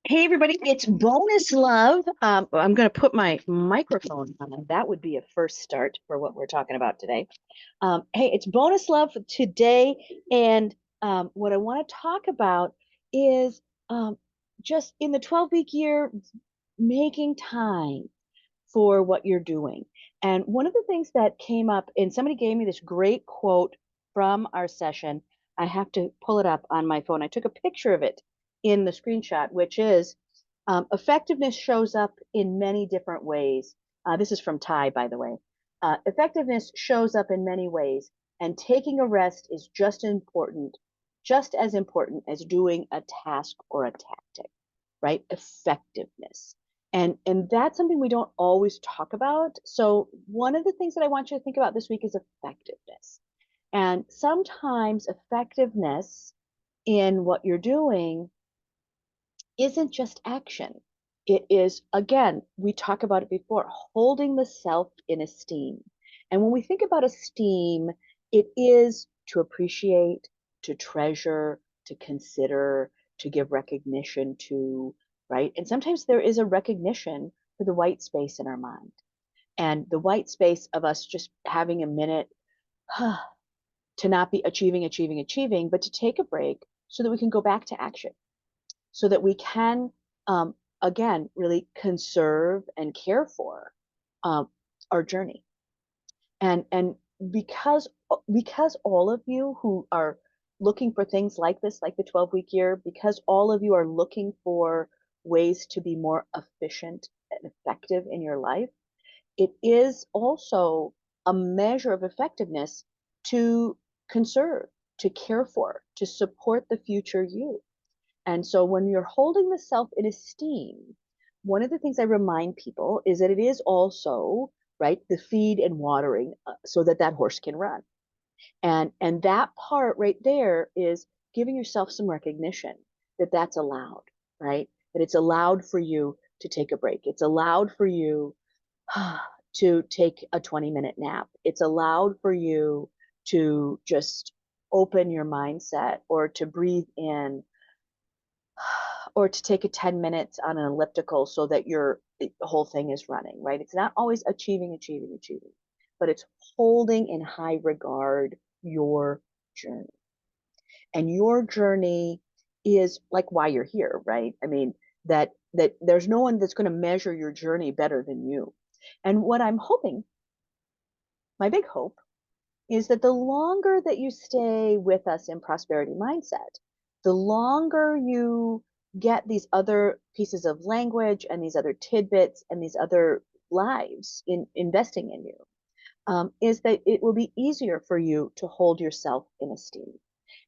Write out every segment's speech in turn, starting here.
Hey everybody, it's bonus love. I'm going to put my microphone on. That would be a first start for what we're talking about today. Hey, it's bonus love for today, and what I want to talk about is just in the 12-week year, making time for what you're doing. And one of the things that came up, and somebody gave me this great quote from our session. I have to pull it up on my phone. I took a picture of it in the screenshot, which is effectiveness shows up in many different ways. This is from Ty, by the way. Effectiveness shows up in many ways, and taking a rest is just as important as doing a task or a tactic, right? Effectiveness. And that's something we don't always talk about. So one of the things that I want you to think about this week is effectiveness. And sometimes effectiveness in what you're doing isn't just action. It is, again, we talked about it before, holding the self in esteem. And when we think about esteem, it is to appreciate, to treasure, to consider, to give recognition to, right? And sometimes there is a recognition for the white space in our mind. And the white space of us just having a minute to not be achieving, but to take a break so that we can go back to action, so that we can, again, really conserve and care for um, our journey. And because because all of you who are looking for things like this, like the 12-week year, because all of you are looking for ways to be more efficient and effective in your life, it is also a measure of effectiveness to conserve, to care for, to support the future you. And so when you're holding the self in esteem, one of the things I remind people is that it is also, right, the feed and watering so that that horse can run. And that part right there is giving yourself some recognition that that's allowed, right? That it's allowed for you to take a break. It's allowed for you to take a 20-minute nap. It's allowed for you to just open your mindset or to breathe in or to take a 10 minutes on an elliptical so that the whole thing is running, right? It's not always achieving, but it's holding in high regard your journey. And your journey is like why you're here, right? I mean, that there's no one that's going to measure your journey better than you. And what I'm hoping, my big hope, is that the longer that you stay with us in prosperity mindset, the longer you get these other pieces of language and these other tidbits and these other lives in investing in you, is that it will be easier for you to hold yourself in esteem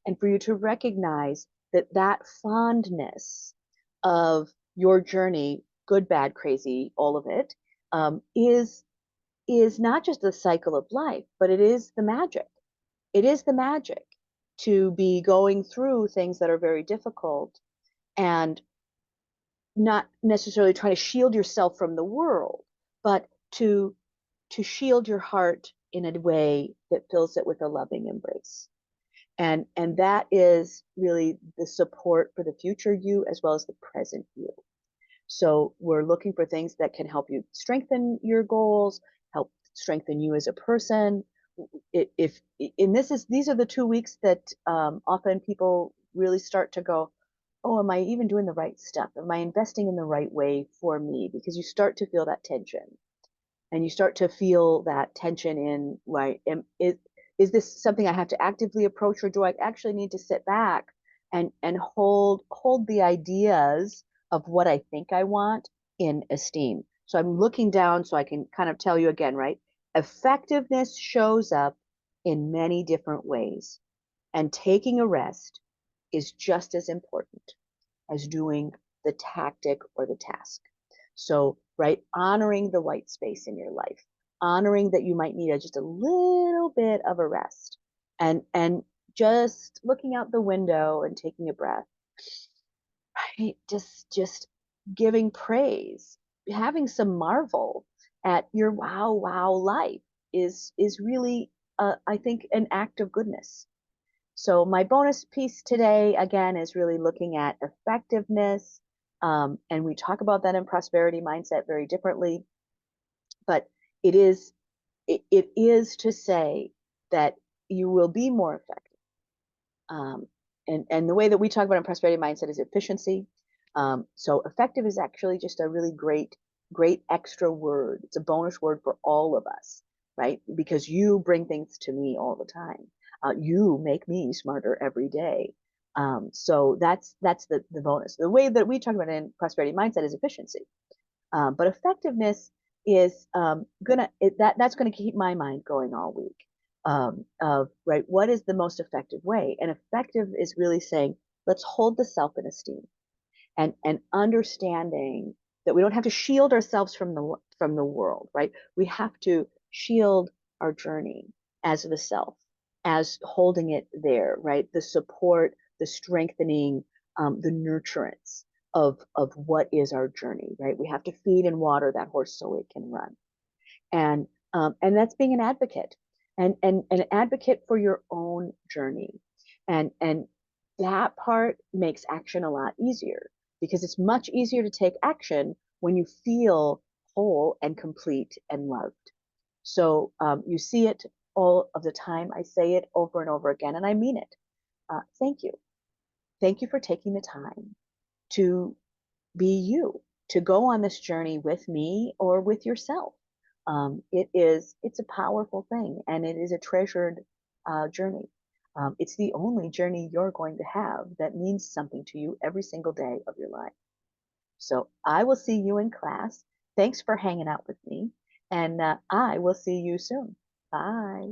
and for you to recognize that that fondness of your journey, good, bad, crazy, all of it, is not just the cycle of life, but it is the magic. It is the magic to be going through things that are very difficult and not necessarily trying to shield yourself from the world, but to shield your heart in a way that fills it with a loving embrace. And that is really the support for the future you as well as the present you. So we're looking for things that can help you strengthen your goals, help strengthen you as a person. If and these are the 2 weeks that often people really start to go, oh, am I even doing the right stuff? Am I investing in the right way for me? Because you start to feel that tension, and you start to feel that tension in, right, is this something I have to actively approach, or do I actually need to sit back and hold the ideas of what I think I want in esteem? So I'm looking down so I can kind of tell you again, right? Effectiveness shows up in many different ways, and taking a rest is just as important as doing the tactic or the task. So, right, honoring the white space in your life, honoring that you might need just a little bit of a rest, and just looking out the window and taking a breath, right? Just giving praise, having some marvel at your wow life is really I think an act of goodness. So my bonus piece today, again, is really looking at effectiveness, And we talk about that in prosperity mindset very differently, but it is it is to say that you will be more effective. Um, and the way that we talk about in prosperity mindset is efficiency. So effective is actually just a really great extra word. It's a bonus word for all of us, right? Because you bring things to me all the time. You make me smarter every day. So that's the bonus. The way that we talk about it in prosperity mindset is efficiency. But effectiveness is that's gonna keep my mind going all week. Of right, what is the most effective way? And effective is really saying, let's hold the self in esteem and understanding that we don't have to shield ourselves from the world, right? We have to shield our journey as the self, as holding it there, right? The support, the strengthening, the nurturance of what is our journey, right? We have to feed and water that horse so it can run, and that's being an advocate, and an advocate for your own journey, and that part makes action a lot easier because it's much easier to take action when you feel whole and complete and loved. So you see it all of the time. I say it over and over again, and I mean it. Thank you. Thank you for taking the time to be you, to go on this journey with me or with yourself. It's a powerful thing, and it is a treasured journey. It's the only journey you're going to have that means something to you every single day of your life. So I will see you in class. Thanks for hanging out with me, and I will see you soon. Bye.